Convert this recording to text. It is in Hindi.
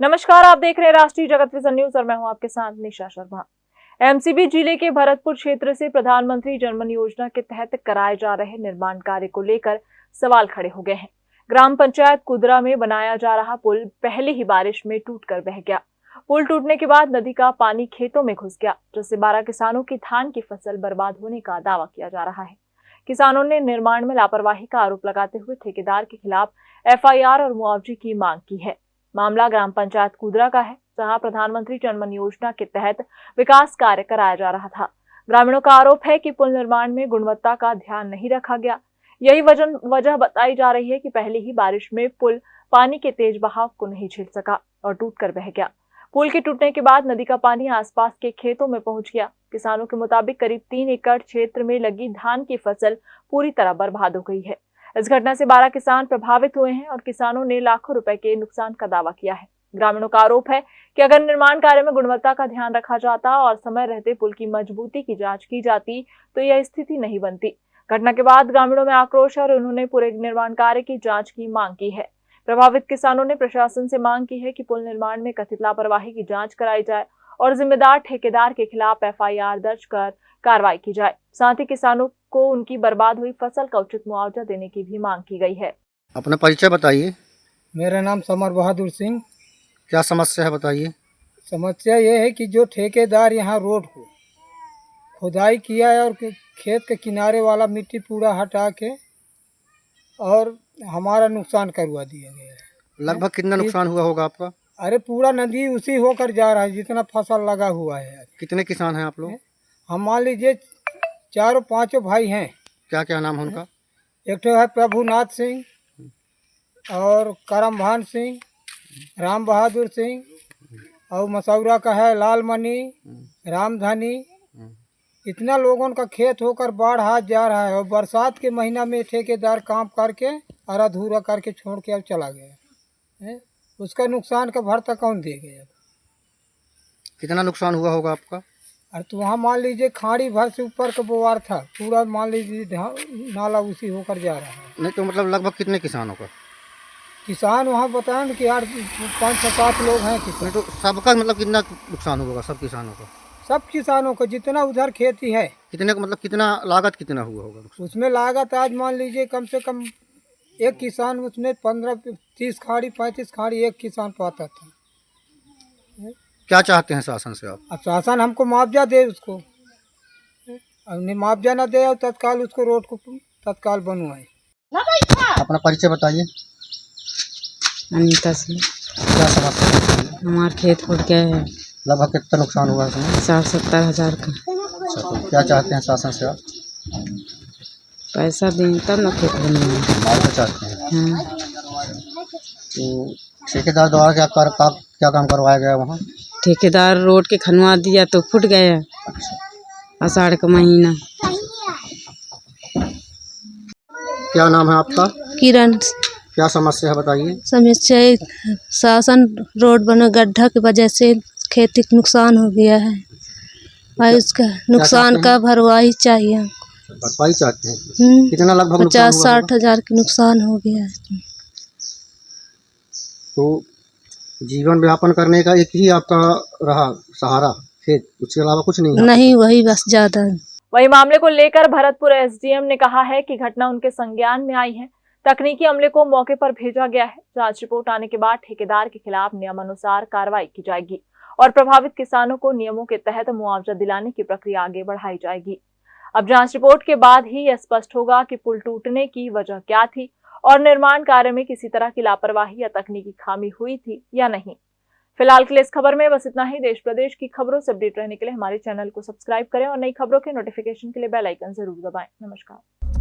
नमस्कार, आप देख रहे हैं राष्ट्रीय जगत विजन न्यूज और मैं हूं आपके साथ निशा शर्मा। एमसीबी जिले के भरतपुर क्षेत्र से प्रधानमंत्री जनमन योजना के तहत कराए जा रहे निर्माण कार्य को लेकर सवाल खड़े हो गए हैं। ग्राम पंचायत कुदरा में बनाया जा रहा पुल पहली ही बारिश में टूटकर बह गया। पुल टूटने के बाद नदी का पानी खेतों में घुस गया, जिससे 12 किसानों की धान की फसल बर्बाद होने का दावा किया जा रहा है। किसानों ने निर्माण में लापरवाही का आरोप लगाते हुए ठेकेदार के खिलाफ एफआईआर और मुआवजे की मांग की है। मामला ग्राम पंचायत कुदरा का है, जहां प्रधानमंत्री जनमन योजना के तहत विकास कार्य कराया जा रहा था। ग्रामीणों का आरोप है कि पुल निर्माण में गुणवत्ता का ध्यान नहीं रखा गया। यही वजह बताई जा रही है कि पहली ही बारिश में पुल पानी के तेज बहाव को नहीं झेल सका और टूटकर बह गया। पुल के टूटने के बाद नदी का पानी आसपास के खेतों में पहुंच गया। किसानों के मुताबिक करीब 3 एकड़ क्षेत्र में लगी धान की फसल पूरी तरह बर्बाद हो गई है। इस घटना से 12 किसान प्रभावित हुए हैं और किसानों ने लाखों रुपए के नुकसान का दावा किया है। ग्रामीणों का आरोप है कि अगर निर्माण कार्य में गुणवत्ता का ध्यान रखा जाता और समय रहते पुल की मजबूती की जांच की जाती तो यह स्थिति नहीं बनती। घटना के बाद ग्रामीणों में आक्रोश है और उन्होंने पूरे निर्माण कार्य की जांच की मांग की है। प्रभावित किसानों ने प्रशासन से मांग की है कि पुल निर्माण में कथित लापरवाही की जांच कराई जाए और जिम्मेदार ठेकेदार के खिलाफ एफआईआर दर्ज कर कार्रवाई की जाए। साथ ही किसानों को उनकी बर्बाद हुई फसल का उचित मुआवजा देने की भी मांग की गई है। अपना परिचय बताइए। मेरा नाम समर बहादुर सिंह। क्या समस्या है बताइए। समस्या ये है कि जो ठेकेदार यहाँ रोड को खुदाई किया है और खेत के किनारे वाला मिट्टी पूरा हटा के और हमारा नुकसान करवा दिया गया है। लगभग कितना नुकसान हुआ होगा आपका? अरे पूरा नदी उसी होकर जा रहा है जितना फसल लगा हुआ है। कितने किसान हैं आप लोग? हम मान लीजिए 4-5 भाई हैं। क्या क्या नाम है उनका? एक तो है प्रभुनाथ सिंह और करमभान सिंह, राम बहादुर सिंह और मसौरा का है लालमणि, रामधनी। इतना लोगों का खेत होकर बाढ़ हाथ जा रहा है और बरसात के महीना में ठेकेदार काम करके और अधूरा करके छोड़ के अब चला गया है। उसका नुकसान का भरता कौन देगा? कितना नुकसान हुआ होगा आपका? और तो वहाँ मान लीजिए खाड़ी भर से ऊपर का बोवार था, पूरा मान लीजिए नाला उसी होकर जा रहा है। नहीं तो मतलब लगभग कितने किसानों का? किसान वहाँ बताएं कि यार 5-7 लोग हैं किसान। नहीं तो सबका मतलब कितना नुकसान हुआ होगा सब किसानों का? सब किसानों को जितना उधर खेती है। कितने मतलब कितना लागत कितना हुआ होगा? उसमें लागत आज मान लीजिए कम से कम एक किसान उसमें 15-30 खाड़ी 35 खाड़ी एक किसान पाता था। क्या चाहते हैं शासन से आप? अब शासन हमको मुआवजा दे उसको, अब नहीं मुआवजा ना दे और तत्काल उसको रोड को तत्काल बनवाए। अपना परिचय बताइए। अनीता सिंह। क्या समस्या है? हमारा खेत फूट गया है। लगभग कितना नुकसान हुआ है? 60-70 हज़ार का। अच्छा, तो क्या चाहते हैं शासन से आप? पैसा दें तब ना खेत बनेगा। मुआवजा चाहते हैं? हाँ। तो ठेकेदार द्वारा क्या काम करवाया गया वहाँ? ठेकेदार रोड के खनवा दिया तो फूट गया। आषाढ़ का महीना। क्या नाम है आपका? किरण। क्या समस्या है बताइए। समस्या शासन रोड बना गड्ढा की वजह से खेती का नुकसान हो गया है और उसका नुकसान का भरवाई चाहिए। भरपाई चाहते हैं? कितना लगभग 50-60 हज़ार का नुकसान हो गया है। तो जीवन यापन करने का एक ही आपका रहा सहारा खेत, उसके अलावा कुछ नहीं? नहीं, वही बस ज्यादा। वही मामले को लेकर भरतपुर एसडीएम ने कहा है कि घटना उनके संज्ञान में आई है। तकनीकी अमले को मौके पर भेजा गया है। जांच रिपोर्ट आने के बाद ठेकेदार के खिलाफ नियमानुसार कार्रवाई की जाएगी और प्रभावित किसानों को नियमों के तहत मुआवजा दिलाने की प्रक्रिया आगे बढ़ाई जाएगी। अब जांच रिपोर्ट के बाद ही यह स्पष्ट होगा कि पुल टूटने की वजह क्या थी और निर्माण कार्य में किसी तरह की लापरवाही या तकनीकी खामी हुई थी या नहीं। फिलहाल के लिए इस खबर में बस इतना ही। देश प्रदेश की खबरों से अपडेट रहने के लिए हमारे चैनल को सब्सक्राइब करें और नई खबरों के नोटिफिकेशन के लिए बेल आइकन जरूर दबाएं। नमस्कार।